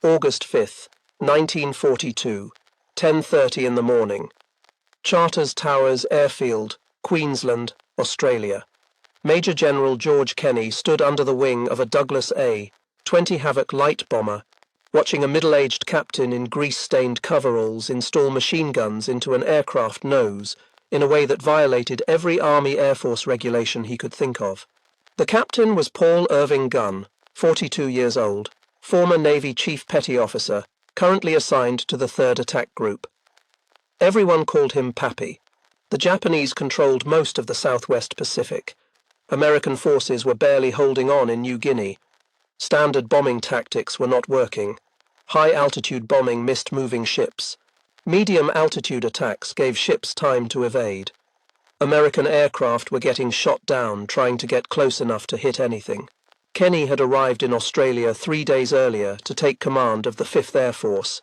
August 5th, 1942, 10:30 in the morning. Charters Towers Airfield, Queensland, Australia. Major General George Kenny stood under the wing of a Douglas A-20 Havoc light bomber, watching a middle-aged captain in grease-stained coveralls install machine guns into an aircraft nose in a way that violated every Army Air Force regulation he could think of. The captain was Paul Irving Gunn, 42 years old, former Navy Chief Petty Officer, currently assigned to the 3rd Attack Group. Everyone called him Pappy. The Japanese controlled most of the Southwest Pacific. American forces were barely holding on in New Guinea. Standard bombing tactics were not working. High-altitude bombing missed moving ships. Medium-altitude attacks gave ships time to evade. American aircraft were getting shot down trying to get close enough to hit anything. Kenny had arrived in Australia 3 days earlier to take command of the 5th Air Force.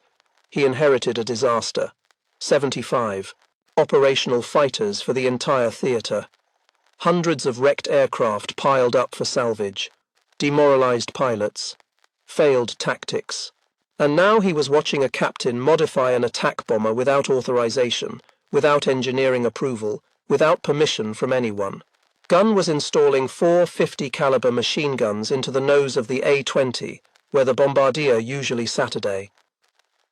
He inherited a disaster. 75 operational fighters for the entire theatre. Hundreds of wrecked aircraft piled up for salvage. Demoralized pilots. Failed tactics. And now he was watching a captain modify an attack bomber without authorization, without engineering approval, without permission from anyone. Gunn was installing 4 50 caliber machine guns into the nose of the A-20, where the Bombardier usually sat a day.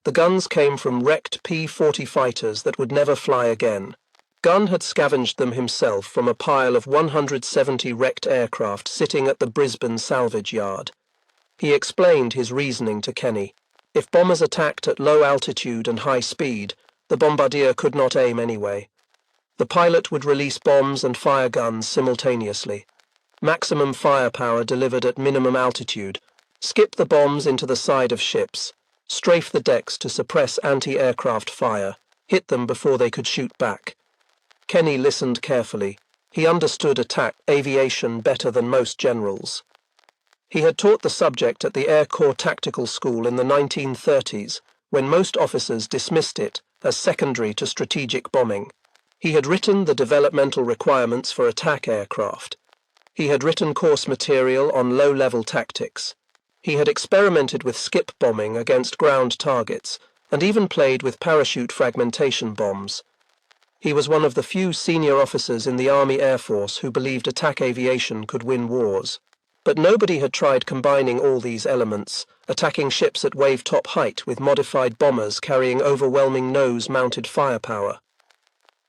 The guns came from wrecked P-40 fighters that would never fly again. Gunn had scavenged them himself from a pile of 170 wrecked aircraft sitting at the Brisbane salvage yard. He explained his reasoning to Kenny. If bombers attacked at low altitude and high speed, the Bombardier could not aim anyway. The pilot would release bombs and fire guns simultaneously. Maximum firepower delivered at minimum altitude. Skip the bombs into the side of ships. Strafe the decks to suppress anti-aircraft fire. Hit them before they could shoot back. Kenny listened carefully. He understood aviation better than most generals. He had taught the subject at the Air Corps Tactical School in the 1930s, when most officers dismissed it as secondary to strategic bombing. He had written the developmental requirements for attack aircraft. He had written course material on low-level tactics. He had experimented with skip bombing against ground targets, and even played with parachute fragmentation bombs. He was one of the few senior officers in the Army Air Force who believed attack aviation could win wars. But nobody had tried combining all these elements, attacking ships at wave-top height with modified bombers carrying overwhelming nose-mounted firepower.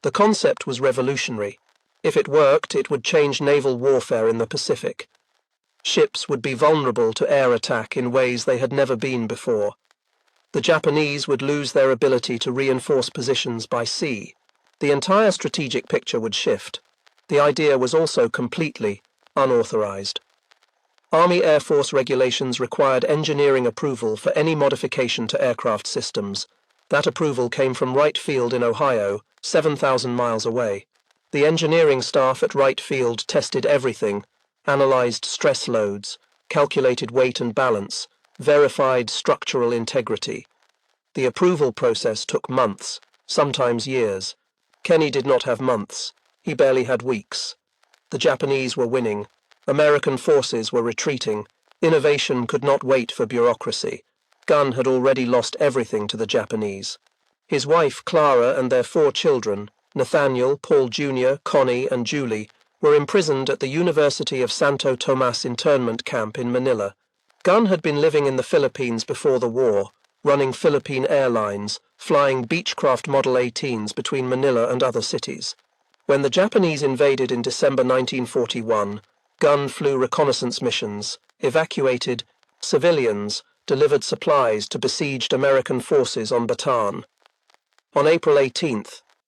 The concept was revolutionary. If it worked, it would change naval warfare in the Pacific. Ships would be vulnerable to air attack in ways they had never been before. The Japanese would lose their ability to reinforce positions by sea. The entire strategic picture would shift. The idea was also completely unauthorized. Army Air Force regulations required engineering approval for any modification to aircraft systems. That approval came from Wright Field in Ohio, 7,000 miles away. The engineering staff at Wright Field tested everything, analyzed stress loads, calculated weight and balance, verified structural integrity. The approval process took months, sometimes years. Kenny did not have months. He barely had weeks. The Japanese were winning. American forces were retreating. Innovation could not wait for bureaucracy. Gunn had already lost everything to the Japanese. His wife, Clara, and their 4 children, Nathaniel, Paul Jr., Connie, and Julie, were imprisoned at the University of Santo Tomas internment camp in Manila. Gunn had been living in the Philippines before the war, running Philippine Airlines, flying Beechcraft Model 18s between Manila and other cities. When the Japanese invaded in December 1941, Gunn flew reconnaissance missions, evacuated civilians, delivered supplies to besieged American forces on Bataan. On April 18,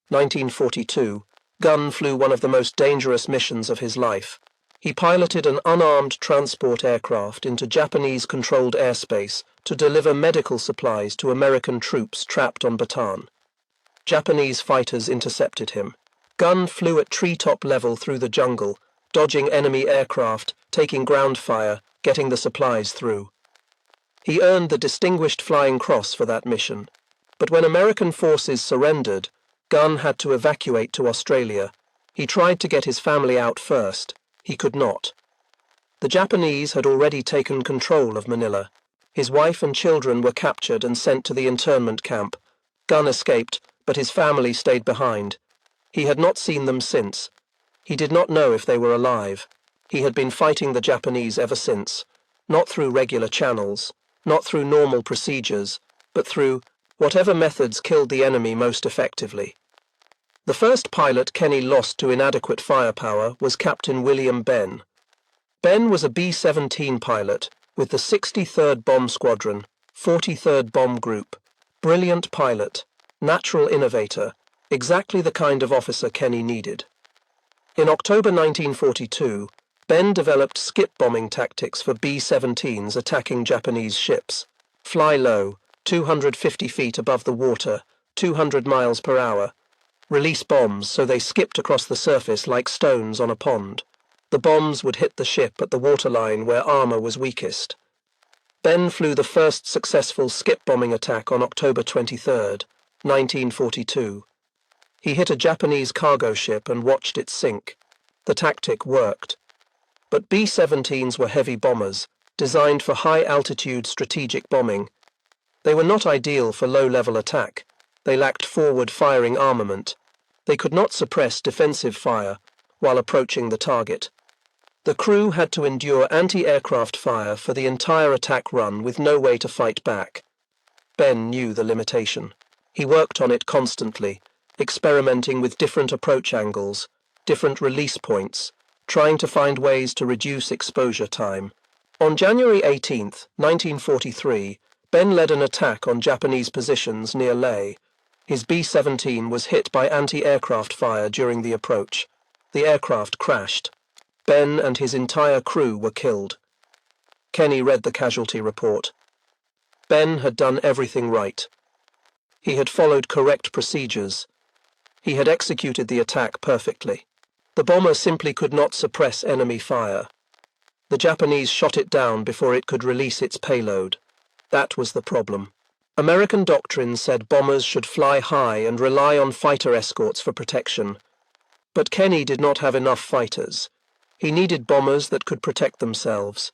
1942, Gunn flew one of the most dangerous missions of his life. He piloted an unarmed transport aircraft into Japanese-controlled airspace to deliver medical supplies to American troops trapped on Bataan. Japanese fighters intercepted him. Gunn flew at treetop level through the jungle, dodging enemy aircraft, taking ground fire, getting the supplies through. He earned the Distinguished Flying Cross for that mission. But when American forces surrendered, Gunn had to evacuate to Australia. He tried to get his family out first. He could not. The Japanese had already taken control of Manila. His wife and children were captured and sent to the internment camp. Gunn escaped, but his family stayed behind. He had not seen them since. He did not know if they were alive. He had been fighting the Japanese ever since, not through regular channels, not through normal procedures, but through whatever methods killed the enemy most effectively. The first pilot Kenny lost to inadequate firepower was Captain William Benn. Benn was a B-17 pilot with the 63rd Bomb Squadron, 43rd Bomb Group. Brilliant pilot, natural innovator, exactly the kind of officer Kenny needed. In October 1942, Benn developed skip bombing tactics for B-17s attacking Japanese ships. Fly low, 250 feet above the water, 200 miles per hour. Release bombs so they skipped across the surface like stones on a pond. The bombs would hit the ship at the waterline where armor was weakest. Benn flew the first successful skip bombing attack on October 23, 1942. He hit a Japanese cargo ship and watched it sink. The tactic worked. But B-17s were heavy bombers, designed for high-altitude strategic bombing. They were not ideal for low-level attack. They lacked forward-firing armament. They could not suppress defensive fire while approaching the target. The crew had to endure anti-aircraft fire for the entire attack run with no way to fight back. Benn knew the limitation. He worked on it constantly, experimenting with different approach angles, different release points, trying to find ways to reduce exposure time. On January 18, 1943, Benn led an attack on Japanese positions near Leh. His B-17 was hit by anti-aircraft fire during the approach. The aircraft crashed. Benn and his entire crew were killed. Kenny read the casualty report. Benn had done everything right. He had followed correct procedures. He had executed the attack perfectly. The bomber simply could not suppress enemy fire. The Japanese shot it down before it could release its payload. That was the problem. American doctrine said bombers should fly high and rely on fighter escorts for protection. But Kenny did not have enough fighters. He needed bombers that could protect themselves.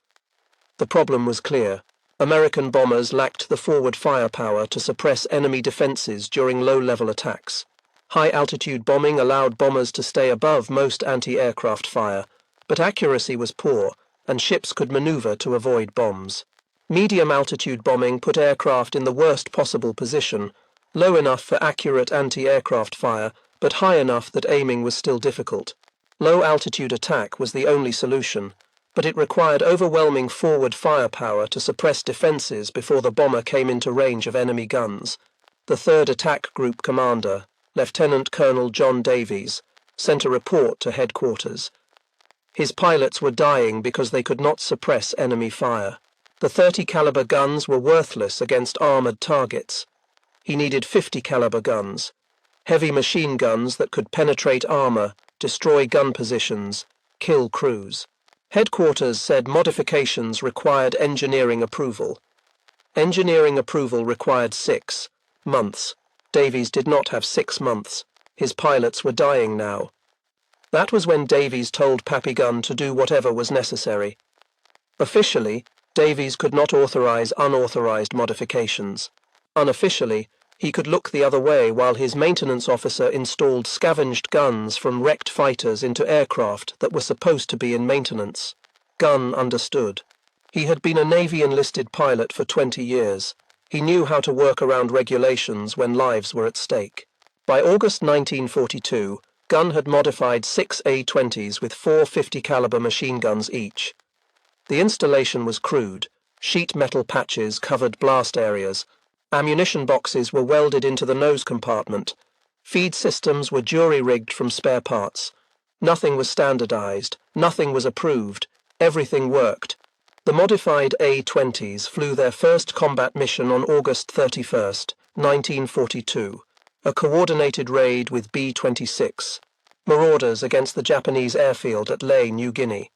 The problem was clear. American bombers lacked the forward firepower to suppress enemy defenses during low-level attacks. High-altitude bombing allowed bombers to stay above most anti-aircraft fire, but accuracy was poor, and ships could maneuver to avoid bombs. Medium-altitude bombing put aircraft in the worst possible position, low enough for accurate anti-aircraft fire, but high enough that aiming was still difficult. Low-altitude attack was the only solution, but it required overwhelming forward firepower to suppress defenses before the bomber came into range of enemy guns. The 3rd Attack Group commander, Lieutenant Colonel John Davies, sent a report to headquarters. His pilots were dying because they could not suppress enemy fire. The 30 caliber guns were worthless against armored targets. He needed 50 caliber guns, heavy machine guns that could penetrate armor, destroy gun positions, kill crews. Headquarters said modifications required engineering approval. Engineering approval required 6 months. Davies did not have 6 months. His pilots were dying now. That was when Davies told Pappy Gunn to do whatever was necessary. Officially, Davies could not authorize unauthorized modifications. Unofficially, he could look the other way while his maintenance officer installed scavenged guns from wrecked fighters into aircraft that were supposed to be in maintenance. Gunn understood. He had been a Navy enlisted pilot for 20 years. He knew how to work around regulations when lives were at stake. By August 1942, Gunn had modified 6 A-20s with 4 50 caliber machine guns each. The installation was crude. Sheet metal patches covered blast areas. Ammunition boxes were welded into the nose compartment. Feed systems were jury-rigged from spare parts. Nothing was standardized. Nothing was approved. Everything worked. The modified A-20s flew their first combat mission on August 31, 1942, a coordinated raid with B-26, marauders against the Japanese airfield at Leh, New Guinea.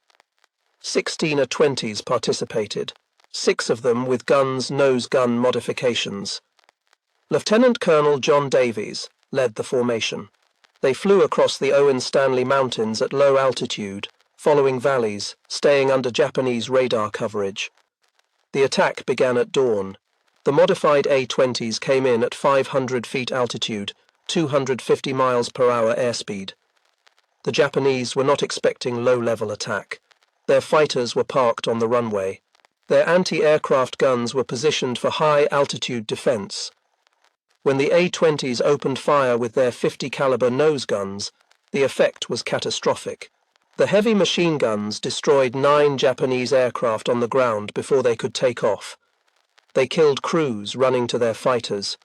16 A-20s participated, 6 of them with guns nose gun modifications. Lieutenant Colonel John Davies led the formation. They flew across the Owen Stanley Mountains at low altitude, following valleys, staying under Japanese radar coverage. The attack began at dawn. The modified A-20s came in at 500 feet altitude, 250 miles per hour airspeed. The Japanese were not expecting low-level attack. Their fighters were parked on the runway. Their anti-aircraft guns were positioned for high-altitude defense. When the A-20s opened fire with their 50 caliber nose guns, the effect was catastrophic. The heavy machine guns destroyed 9 Japanese aircraft on the ground before they could take off. They killed crews running to their fighters.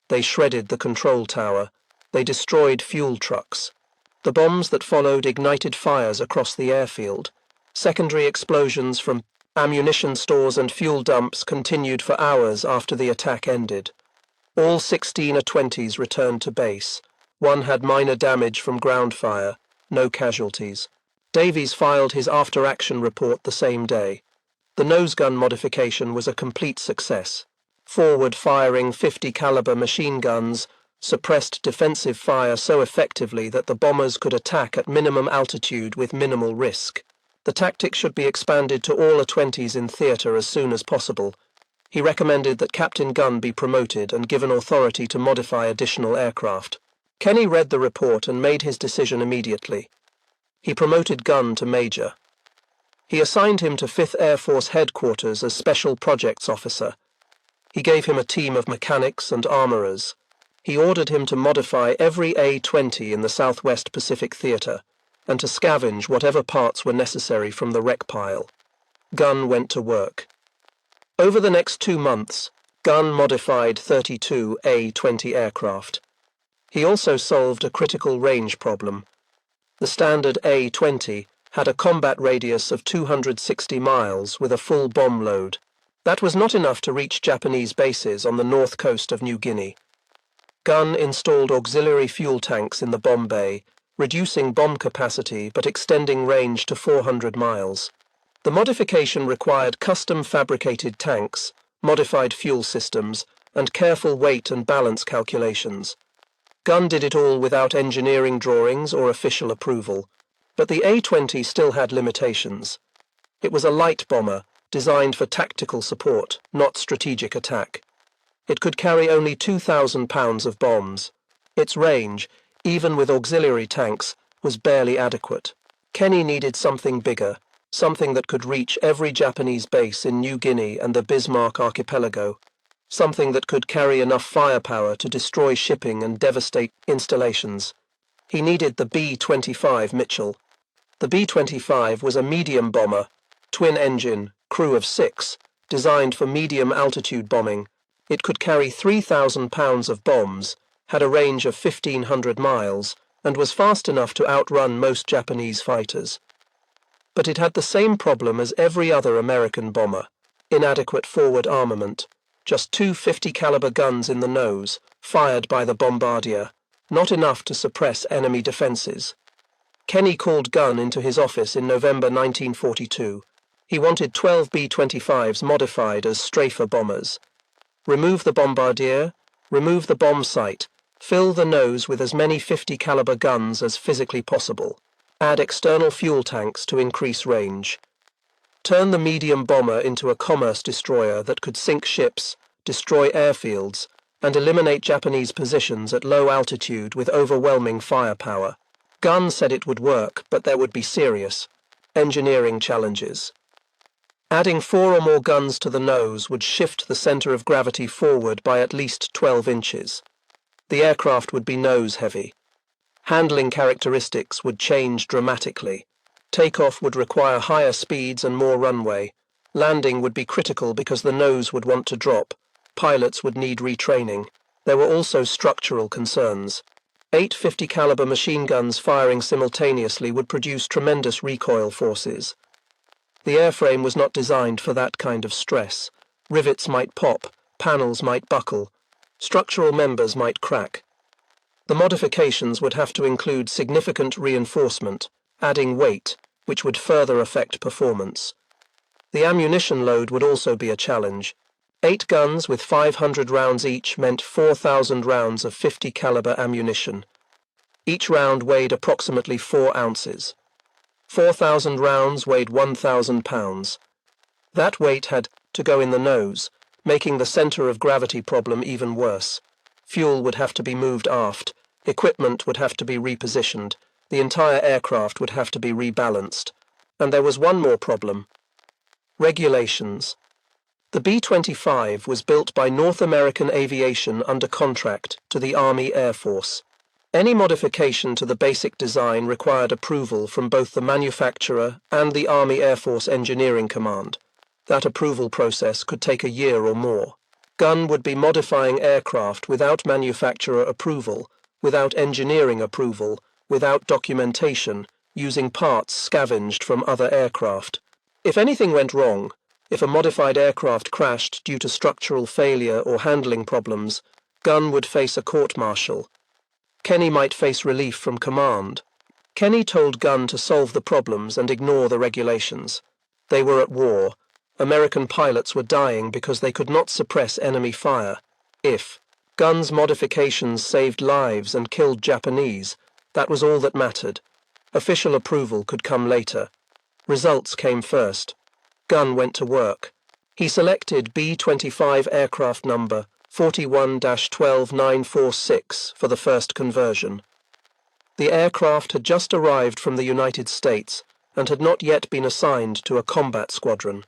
They shredded the control tower. They destroyed fuel trucks. The bombs that followed ignited fires across the airfield. Secondary explosions from ammunition stores and fuel dumps continued for hours after the attack ended. All 16 A-20s returned to base. One had minor damage from ground fire, no casualties. Davies filed his after-action report the same day. The nose gun modification was a complete success. Forward-firing 50 caliber machine guns suppressed defensive fire so effectively that the bombers could attack at minimum altitude with minimal risk. The tactic should be expanded to all A-20s in theater as soon as possible. He recommended that Captain Gunn be promoted and given authority to modify additional aircraft. Kenny read the report and made his decision immediately. He promoted Gunn to Major. He assigned him to 5th Air Force Headquarters as Special Projects Officer. He gave him a team of mechanics and armorers. He ordered him to modify every A-20 in the Southwest Pacific Theater and to scavenge whatever parts were necessary from the wreck pile. Gunn went to work. Over the next 2 months, Gunn modified 32 A-20 aircraft. He also solved a critical range problem. The standard A-20 had a combat radius of 260 miles with a full bomb load. That was not enough to reach Japanese bases on the north coast of New Guinea. Gunn installed auxiliary fuel tanks in the bomb bay, reducing bomb capacity but extending range to 400 miles. The modification required custom-fabricated tanks, modified fuel systems, and careful weight and balance calculations. Gunn did it all without engineering drawings or official approval, but the A-20 still had limitations. It was a light bomber, designed for tactical support, not strategic attack. It could carry only 2,000 pounds of bombs. Its range, even with auxiliary tanks, was barely adequate. Kenny needed something bigger, something that could reach every Japanese base in New Guinea and the Bismarck archipelago, something that could carry enough firepower to destroy shipping and devastate installations. He needed the B-25 Mitchell. The B-25 was a medium bomber, twin-engine, crew of 6, designed for medium-altitude bombing. It could carry 3,000 pounds of bombs, had a range of 1,500 miles, and was fast enough to outrun most Japanese fighters. But it had the same problem as every other American bomber: inadequate forward armament, just 2 50 caliber guns in the nose, fired by the bombardier, not enough to suppress enemy defenses. Kenny called Gunn into his office in November 1942. He wanted 12 B-25s modified as strafer bombers. Remove the bombardier, remove the bomb sight, fill the nose with as many 50 caliber guns as physically possible. Add external fuel tanks to increase range. Turn the medium bomber into a commerce destroyer that could sink ships, destroy airfields, and eliminate Japanese positions at low altitude with overwhelming firepower. Gunn said it would work, but there would be serious engineering challenges. Adding 4 or more guns to the nose would shift the center of gravity forward by at least 12 inches. The aircraft would be nose-heavy. Handling characteristics would change dramatically. Takeoff would require higher speeds and more runway. Landing would be critical because the nose would want to drop. Pilots would need retraining. There were also structural concerns. 8 50 caliber machine guns firing simultaneously would produce tremendous recoil forces. The airframe was not designed for that kind of stress. Rivets might pop, panels might buckle, structural members might crack. The modifications would have to include significant reinforcement, adding weight, which would further affect performance. The ammunition load would also be a challenge. 8 guns with 500 rounds each meant 4,000 rounds of 50 caliber ammunition. Each round weighed approximately 4 ounces. 4,000 rounds weighed 1,000 pounds. That weight had to go in the nose, making the center of gravity problem even worse. Fuel would have to be moved aft, equipment would have to be repositioned, the entire aircraft would have to be rebalanced. And there was one more problem. Regulations. The B-25 was built by North American Aviation under contract to the Army Air Force. Any modification to the basic design required approval from both the manufacturer and the Army Air Force Engineering Command. That approval process could take a year or more. Gunn would be modifying aircraft without manufacturer approval, without engineering approval, without documentation, using parts scavenged from other aircraft. If anything went wrong, if a modified aircraft crashed due to structural failure or handling problems, Gunn would face a court-martial. Kenny might face relief from command. Kenny told Gunn to solve the problems and ignore the regulations. They were at war. American pilots were dying because they could not suppress enemy fire. If Gunn's modifications saved lives and killed Japanese, that was all that mattered. Official approval could come later. Results came first. Gunn went to work. He selected B-25 aircraft number 41-12946 for the first conversion. The aircraft had just arrived from the United States and had not yet been assigned to a combat squadron.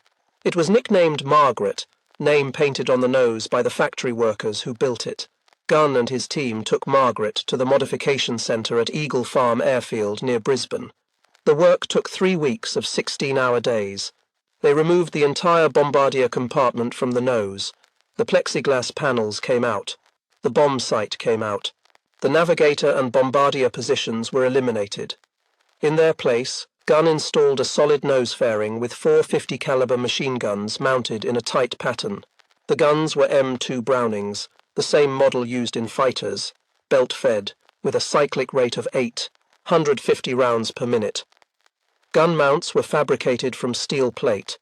It was nicknamed Margaret, name painted on the nose by the factory workers who built it. Gunn and his team took Margaret to the modification center at Eagle Farm Airfield near Brisbane. The work took 3 weeks of 16-hour days. They removed the entire bombardier compartment from the nose. The plexiglass panels came out. The bomb sight came out. The navigator and bombardier positions were eliminated. In their place, Gunn installed a solid nose fairing with 4 50 caliber machine guns mounted in a tight pattern. The guns were M2 Brownings, the same model used in fighters, belt-fed, with a cyclic rate of 150 rounds per minute. Gun mounts were fabricated from steel plate.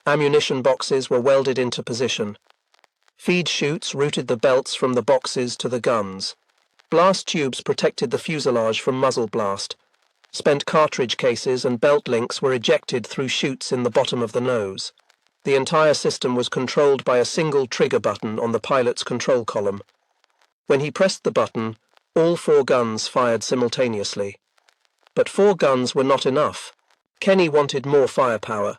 Ammunition boxes were welded into position. Feed chutes routed the belts from the boxes to the guns. Blast tubes protected the fuselage from muzzle blast. Spent cartridge cases and belt links were ejected through chutes in the bottom of the nose. The entire system was controlled by a single trigger button on the pilot's control column. When he pressed the button, all 4 guns fired simultaneously. But 4 guns were not enough. Kenny wanted more firepower.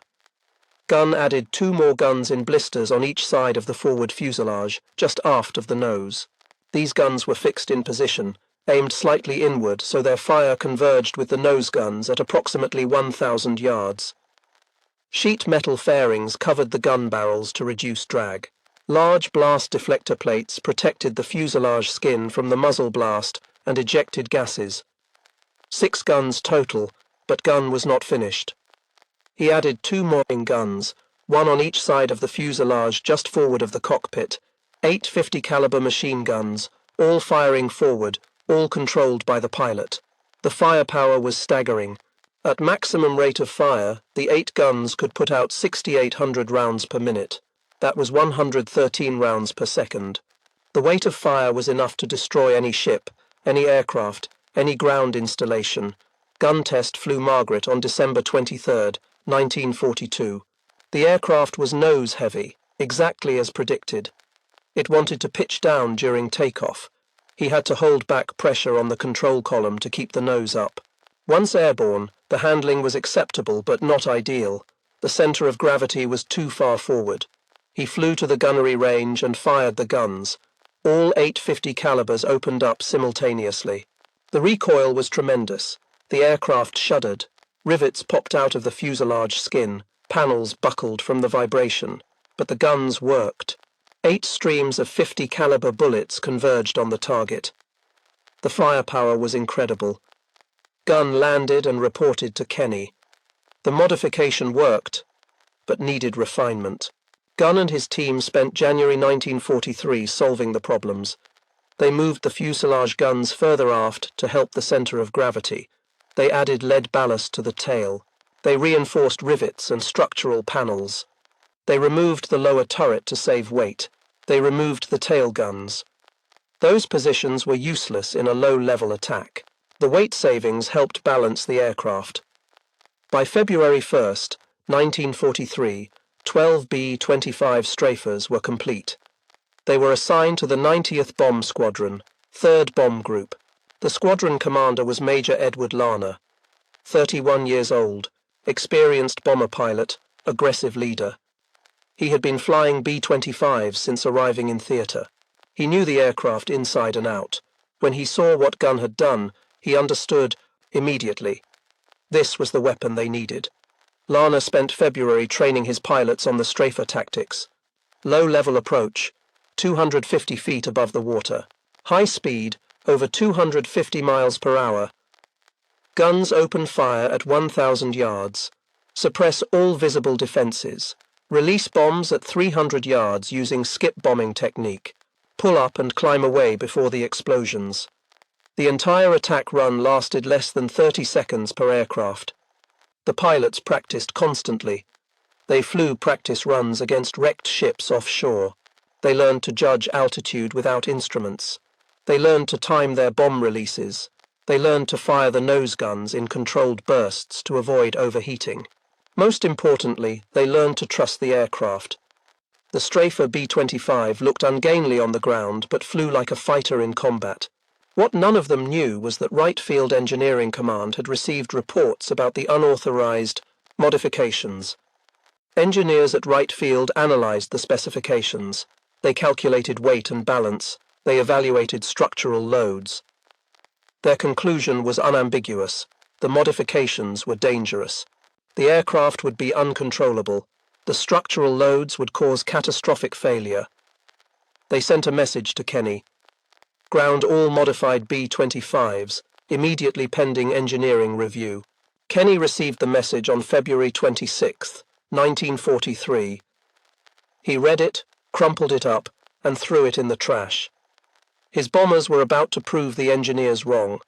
Gunn added 2 more guns in blisters on each side of the forward fuselage, just aft of the nose. These guns were fixed in position, aimed slightly inward so their fire converged with the nose guns at approximately 1,000 yards. Sheet metal fairings covered the gun barrels to reduce drag. Large blast deflector plates protected the fuselage skin from the muzzle blast and ejected gases. 6 guns total, but Gunn was not finished. He added 2 more guns, 1 on each side of the fuselage just forward of the cockpit, 8 50 caliber machine guns, all firing forward, all controlled by the pilot. The firepower was staggering. At maximum rate of fire, the 8 guns could put out 6,800 rounds per minute. That was 113 rounds per second. The weight of fire was enough to destroy any ship, any aircraft, any ground installation. Gun test flew Margaret on December 23, 1942. The aircraft was nose-heavy, exactly as predicted. It wanted to pitch down during takeoff. He had to hold back pressure on the control column to keep the nose up. Once airborne, the handling was acceptable but not ideal. The center of gravity was too far forward. He flew to the gunnery range and fired the guns. All 850 calibers opened up simultaneously. The recoil was tremendous. The aircraft shuddered. Rivets popped out of the fuselage skin. Panels buckled from the vibration. But the guns worked. 8 streams of 50 caliber bullets converged on the target. The firepower was incredible. Gunn landed and reported to Kenny. The modification worked, but needed refinement. Gunn and his team spent January 1943 solving the problems. They moved the fuselage guns further aft to help the center of gravity. They added lead ballast to the tail. They reinforced rivets and structural panels. They removed the lower turret to save weight. They removed the tail guns. Those positions were useless in a low-level attack. The weight savings helped balance the aircraft. By February 1, 1943, 12 B-25 strafers were complete. They were assigned to the 90th Bomb Squadron, 3rd Bomb Group. The squadron commander was Major Edward Larner, 31 years old, experienced bomber pilot, aggressive leader. He had been flying B-25s since arriving in theatre. He knew the aircraft inside and out. When he saw what gun had done, he understood immediately. This was the weapon they needed. Larner spent February training his pilots on the strafer tactics. Low-level approach, 250 feet above the water. High speed, over 250 miles per hour. Guns open fire at 1,000 yards. Suppress all visible defenses. Release bombs at 300 yards using skip bombing technique. Pull up and climb away before the explosions. The entire attack run lasted less than 30 seconds per aircraft. The pilots practiced constantly. They flew practice runs against wrecked ships offshore. They learned to judge altitude without instruments. They learned to time their bomb releases. They learned to fire the nose guns in controlled bursts to avoid overheating. Most importantly, they learned to trust the aircraft. The strafer B-25 looked ungainly on the ground but flew like a fighter in combat. What none of them knew was that Wright Field Engineering Command had received reports about the unauthorized modifications. Engineers at Wright Field analyzed the specifications. They calculated weight and balance. They evaluated structural loads. Their conclusion was unambiguous. The modifications were dangerous. The aircraft would be uncontrollable. The structural loads would cause catastrophic failure. They sent a message to Kenny. Ground all modified B-25s, immediately pending engineering review. Kenny received the message on February 26, 1943. He read it, crumpled it up, and threw it in the trash. His bombers were about to prove the engineers wrong.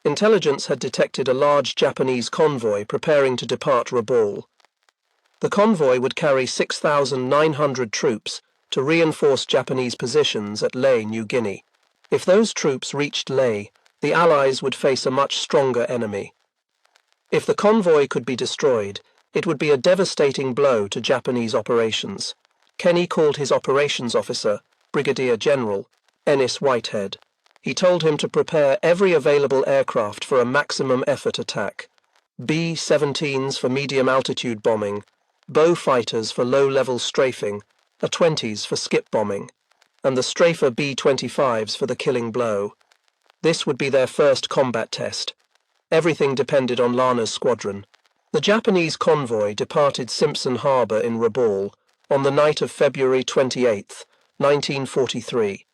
Intelligence had detected a large Japanese convoy preparing to depart Rabaul. The convoy would carry 6,900 troops to reinforce Japanese positions at Lae, New Guinea. If those troops reached Lae, the Allies would face a much stronger enemy. If the convoy could be destroyed, it would be a devastating blow to Japanese operations. Kenny called his operations officer, Brigadier General Ennis Whitehead. He told him to prepare every available aircraft for a maximum effort attack. B-17s for medium-altitude bombing, bow fighters for low-level strafing, A-20s for skip bombing, and the strafer B-25s for the killing blow. This would be their first combat test. Everything depended on Larner's squadron. The Japanese convoy departed Simpson Harbor in Rabaul on the night of February 28, 1943.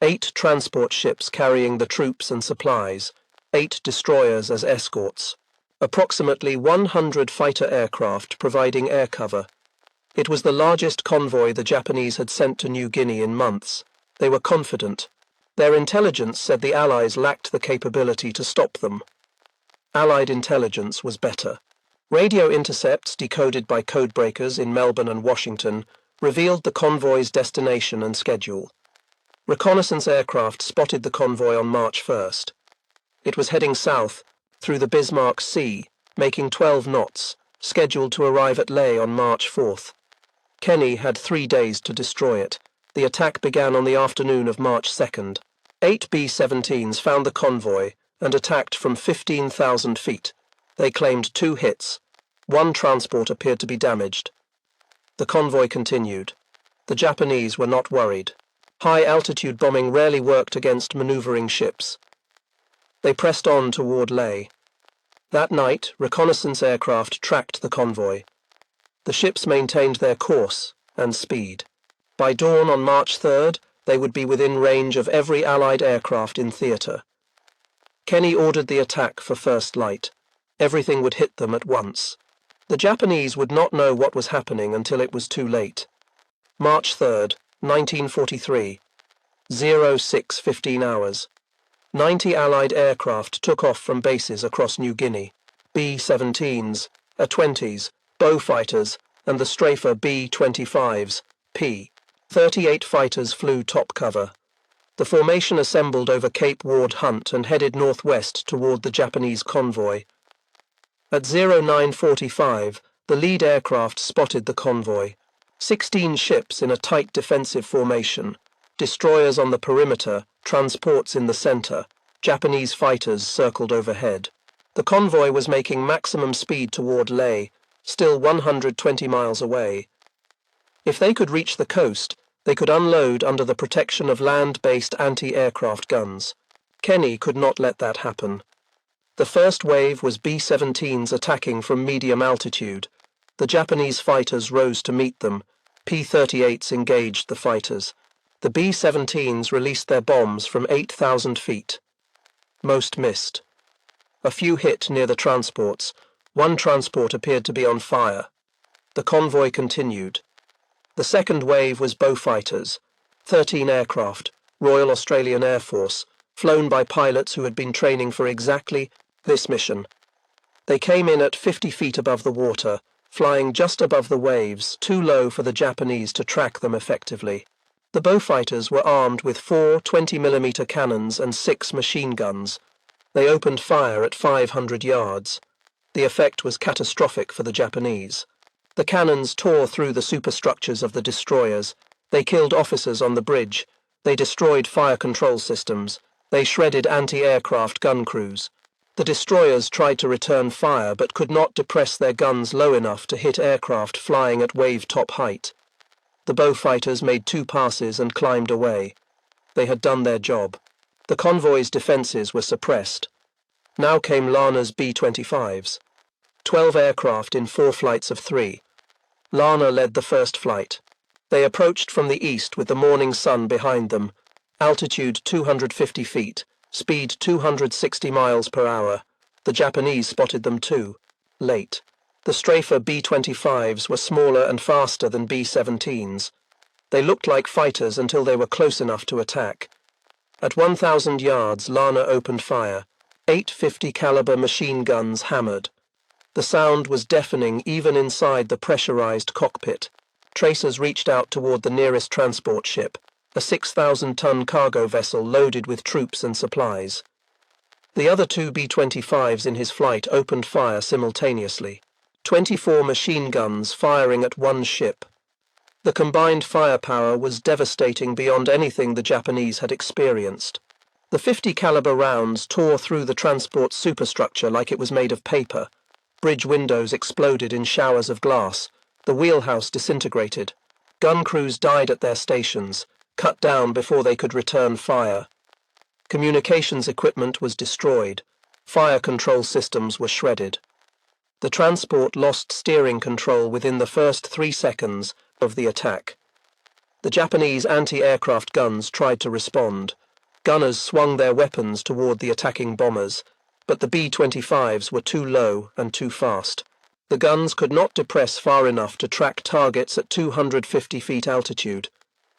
8 transport ships carrying the troops and supplies, 8 destroyers as escorts. Approximately 100 fighter aircraft providing air cover. It was the largest convoy the Japanese had sent to New Guinea in months. They were confident. Their intelligence said the Allies lacked the capability to stop them. Allied intelligence was better. Radio intercepts decoded by codebreakers in Melbourne and Washington revealed the convoy's destination and schedule. Reconnaissance aircraft spotted the convoy on March 1st. It was heading south through the Bismarck Sea, making 12 knots, scheduled to arrive at Lae on March 4th. Kenny had 3 days to destroy it. The attack began on the afternoon of March 2nd. 8 B-17s found the convoy and attacked from 15,000 feet. They claimed 2 hits. 1 transport appeared to be damaged. The convoy continued. The Japanese were not worried. High-altitude bombing rarely worked against maneuvering ships. They pressed on toward Lae. That night, reconnaissance aircraft tracked the convoy. The ships maintained their course and speed. By dawn on March 3rd, they would be within range of every Allied aircraft in theatre. Kenny ordered the attack for first light. Everything would hit them at once. The Japanese would not know what was happening until it was too late. March 3rd, 1943. 06:15 hours. 90 Allied aircraft took off from bases across New Guinea. B-17s, A-20s, bow fighters, and the strafer B-25s, P. 38 fighters flew top cover. The formation assembled over Cape Ward Hunt and headed northwest toward the Japanese convoy. At 09:45, the lead aircraft spotted the convoy. 16 ships in a tight defensive formation, destroyers on the perimeter, transports in the center, Japanese fighters circled overhead. The convoy was making maximum speed toward Leh, still 120 miles away. If they could reach the coast, they could unload under the protection of land-based anti-aircraft guns. Kenny could not let that happen. The first wave was B-17s attacking from medium altitude. The Japanese fighters rose to meet them. P-38s engaged the fighters. The B-17s released their bombs from 8,000 feet. Most missed. A few hit near the transports. One transport appeared to be on fire. The convoy continued. The second wave was Beaufighters, 13 aircraft, Royal Australian Air Force, flown by pilots who had been training for exactly this mission. They came in at 50 feet above the water, flying just above the waves, too low for the Japanese to track them effectively. The Beaufighters were armed with 4 20mm cannons and 6 machine guns. They opened fire at 500 yards. The effect was catastrophic for the Japanese. The cannons tore through the superstructures of the destroyers. They killed officers on the bridge. They destroyed fire control systems. They shredded anti-aircraft gun crews. The destroyers tried to return fire but could not depress their guns low enough to hit aircraft flying at wave-top height. The Beaufighters made 2 passes and climbed away. They had done their job. The convoy's defenses were suppressed. Now came Lana's B-25s. 12 aircraft in 4 flights of 3. Lana led the first flight. They approached from the east with the morning sun behind them. Altitude 250 feet. Speed 260 miles per hour. The Japanese spotted them too. Late. The strafer B-25s were smaller and faster than B-17s. They looked like fighters until they were close enough to attack. At 1,000 yards, Lana opened fire. 8 50 caliber machine guns hammered. The sound was deafening even inside the pressurized cockpit. Tracers reached out toward the nearest transport ship, a 6,000-ton cargo vessel loaded with troops and supplies. The other 2 B-25s in his flight opened fire simultaneously. 24 machine guns firing at one ship. The combined firepower was devastating beyond anything the Japanese had experienced. The 50 caliber rounds tore through the transport's superstructure like it was made of paper. Bridge windows exploded in showers of glass. The wheelhouse disintegrated. Gun crews died at their stations, cut down before they could return fire. Communications equipment was destroyed. Fire control systems were shredded. The transport lost steering control within the first 3 seconds of the attack. The Japanese anti-aircraft guns tried to respond. Gunners swung their weapons toward the attacking bombers, but the B-25s were too low and too fast. The guns could not depress far enough to track targets at 250 feet altitude.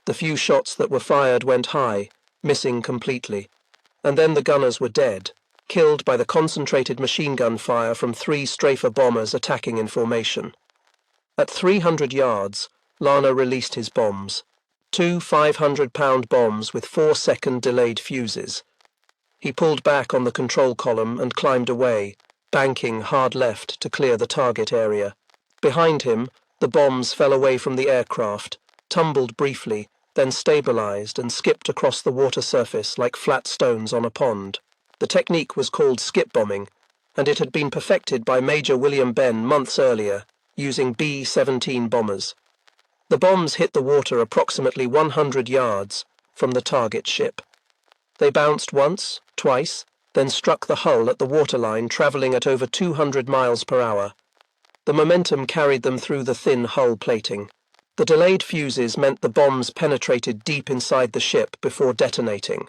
The few shots that were fired went high, missing completely. And then the gunners were dead, killed by the concentrated machine gun fire from 3 strafer bombers attacking in formation. At 300 yards, Lana released his bombs. 2 500-pound bombs with 4-second delayed fuses. He pulled back on the control column and climbed away, banking hard left to clear the target area. Behind him, the bombs fell away from the aircraft, tumbled briefly, then stabilized and skipped across the water surface like flat stones on a pond. The technique was called skip bombing, and it had been perfected by Major William Benn months earlier, using B-17 bombers. The bombs hit the water approximately 100 yards from the target ship. They bounced once, twice, then struck the hull at the waterline, traveling at over 200 miles per hour. The momentum carried them through the thin hull plating. The delayed fuses meant the bombs penetrated deep inside the ship before detonating.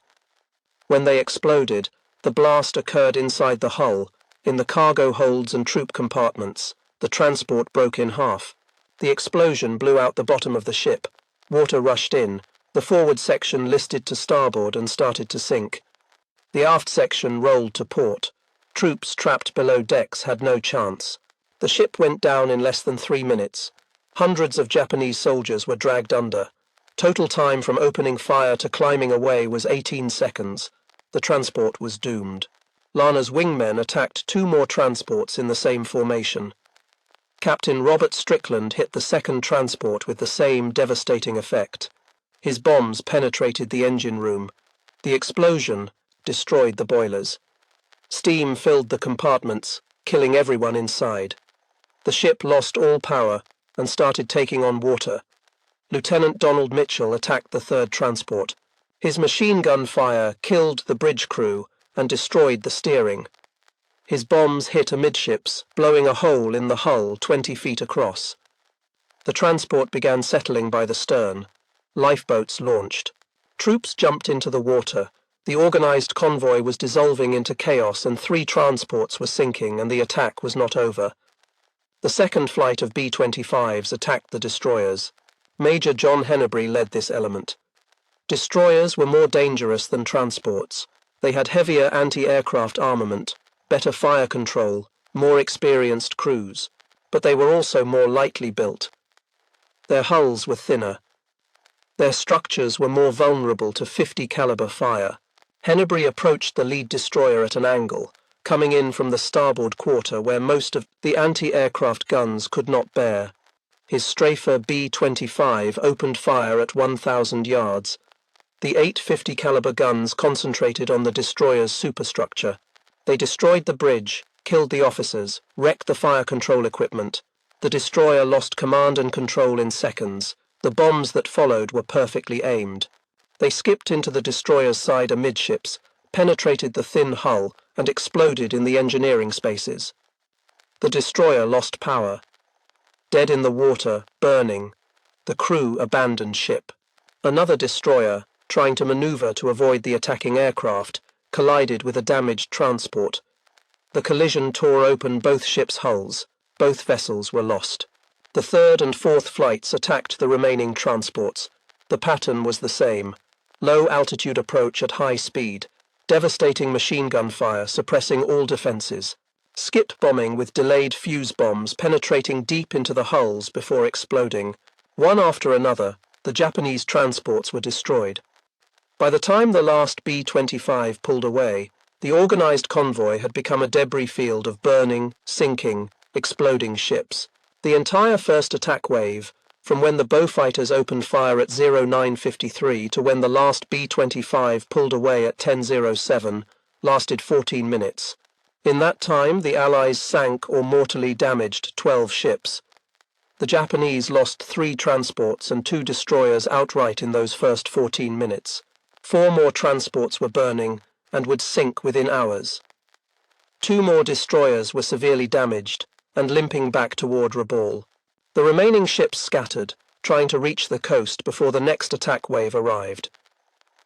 When they exploded, the blast occurred inside the hull, in the cargo holds and troop compartments. The transport broke in half. The explosion blew out the bottom of the ship. Water rushed in. The forward section listed to starboard and started to sink. The aft section rolled to port. Troops trapped below decks had no chance. The ship went down in less than 3 minutes. Hundreds of Japanese soldiers were dragged under. Total time from opening fire to climbing away was 18 seconds. The transport was doomed. Lana's wingmen attacked 2 more transports in the same formation. Captain Robert Strickland hit the second transport with the same devastating effect. His bombs penetrated the engine room. The explosion destroyed the boilers. Steam filled the compartments, killing everyone inside. The ship lost all power and started taking on water. Lieutenant Donald Mitchell attacked the third transport. His machine gun fire killed the bridge crew and destroyed the steering. His bombs hit amidships, blowing a hole in the hull 20 feet across. The transport began settling by the stern. Lifeboats launched. Troops jumped into the water. The organized convoy was dissolving into chaos and 3 transports were sinking, and the attack was not over. The second flight of B-25s attacked the destroyers. Major John Hennebrey led this element. Destroyers were more dangerous than transports. They had heavier anti-aircraft armament, better fire control, more experienced crews, but they were also more lightly built. Their hulls were thinner. Their structures were more vulnerable to 50 caliber fire. Hennebrey approached the lead destroyer at an angle, coming in from the starboard quarter where most of the anti-aircraft guns could not bear. His strafer B-25 opened fire at 1,000 yards. The 850 caliber guns concentrated on the destroyer's superstructure. They destroyed the bridge, killed the officers, wrecked the fire control equipment. The destroyer lost command and control in seconds. The bombs that followed were perfectly aimed. They skipped into the destroyer's side amidships, penetrated the thin hull, and exploded in the engineering spaces. The destroyer lost power. Dead in the water, burning. The crew abandoned ship. Another destroyer, trying to maneuver to avoid the attacking aircraft, collided with a damaged transport. The collision tore open both ships' hulls. Both vessels were lost. The third and fourth flights attacked the remaining transports. The pattern was the same. Low-altitude approach at high speed. Devastating machine gun fire suppressing all defenses. Skip bombing with delayed fuse bombs penetrating deep into the hulls before exploding. One after another, the Japanese transports were destroyed. By the time the last B-25 pulled away, the organized convoy had become a debris field of burning, sinking, exploding ships. The entire first attack wave, from when the Beaufighters opened fire at 09:53 to when the last B-25 pulled away at 10:07, lasted 14 minutes. In that time, the Allies sank or mortally damaged 12 ships. The Japanese lost 3 transports and 2 destroyers outright in those first 14 minutes. 4 more transports were burning and would sink within hours. 2 more destroyers were severely damaged and limping back toward Rabaul. The remaining ships scattered, trying to reach the coast before the next attack wave arrived.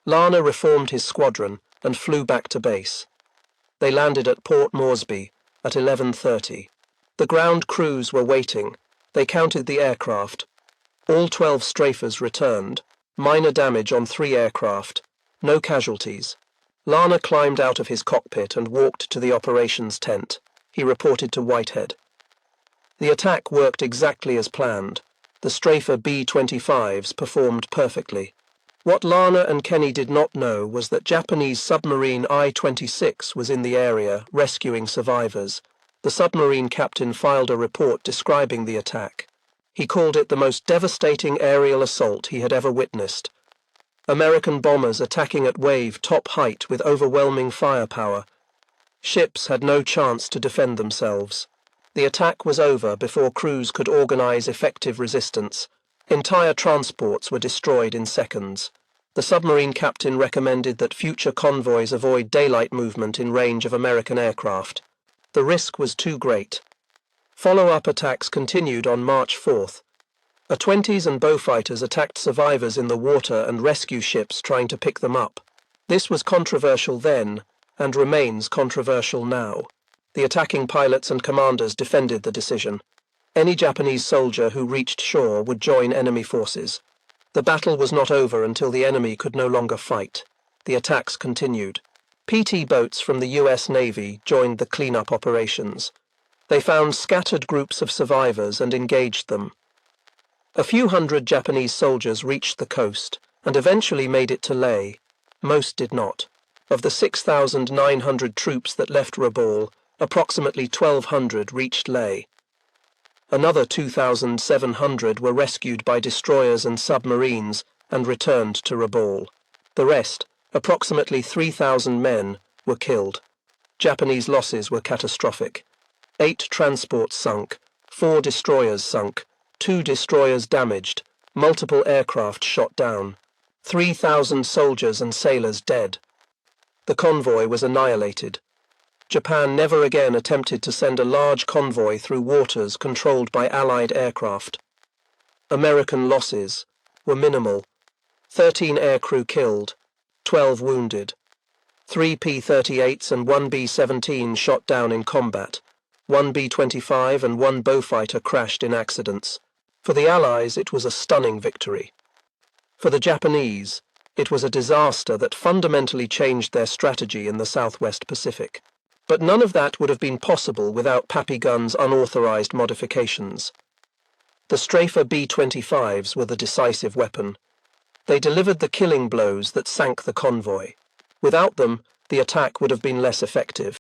Lana reformed his squadron and flew back to base. They landed at Port Moresby at 11:30. The ground crews were waiting. They counted the aircraft. All 12 strafers returned. Minor damage on 3 aircraft. No casualties. Lana climbed out of his cockpit and walked to the operations tent. He reported to Whitehead. The attack worked exactly as planned. The strafer B-25s performed perfectly. What Lana and Kenny did not know was that Japanese submarine I-26 was in the area, rescuing survivors. The submarine captain filed a report describing the attack. He called it the most devastating aerial assault he had ever witnessed. American bombers attacking at wave top height with overwhelming firepower. Ships had no chance to defend themselves. The attack was over before crews could organize effective resistance. Entire transports were destroyed in seconds. The submarine captain recommended that future convoys avoid daylight movement in range of American aircraft. The risk was too great. Follow-up attacks continued on March 4th. A-20s and Beaufighters attacked survivors in the water and rescue ships trying to pick them up. This was controversial then, and remains controversial now. The attacking pilots and commanders defended the decision. Any Japanese soldier who reached shore would join enemy forces. The battle was not over until the enemy could no longer fight. The attacks continued. PT boats from the US Navy joined the cleanup operations. They found scattered groups of survivors and engaged them. A few hundred Japanese soldiers reached the coast and eventually made it to Leh. Most did not. Of the 6,900 troops that left Rabaul, approximately 1,200 reached Leh. Another 2,700 were rescued by destroyers and submarines and returned to Rabaul. The rest, approximately 3,000 men, were killed. Japanese losses were catastrophic. 8 transports sunk, 4 destroyers sunk, 2 destroyers damaged, multiple aircraft shot down, 3,000 soldiers and sailors dead. The convoy was annihilated. Japan never again attempted to send a large convoy through waters controlled by Allied aircraft. American losses were minimal. 13 aircrew killed, 12 wounded. 3 P-38s and 1 B-17 shot down in combat. 1 B-25 and 1 Beaufighter crashed in accidents. For the Allies, it was a stunning victory. For the Japanese, it was a disaster that fundamentally changed their strategy in the Southwest Pacific. But none of that would have been possible without Pappy Gunn's unauthorized modifications. The Strafer B-25s were the decisive weapon. They delivered the killing blows that sank the convoy. Without them, the attack would have been less effective.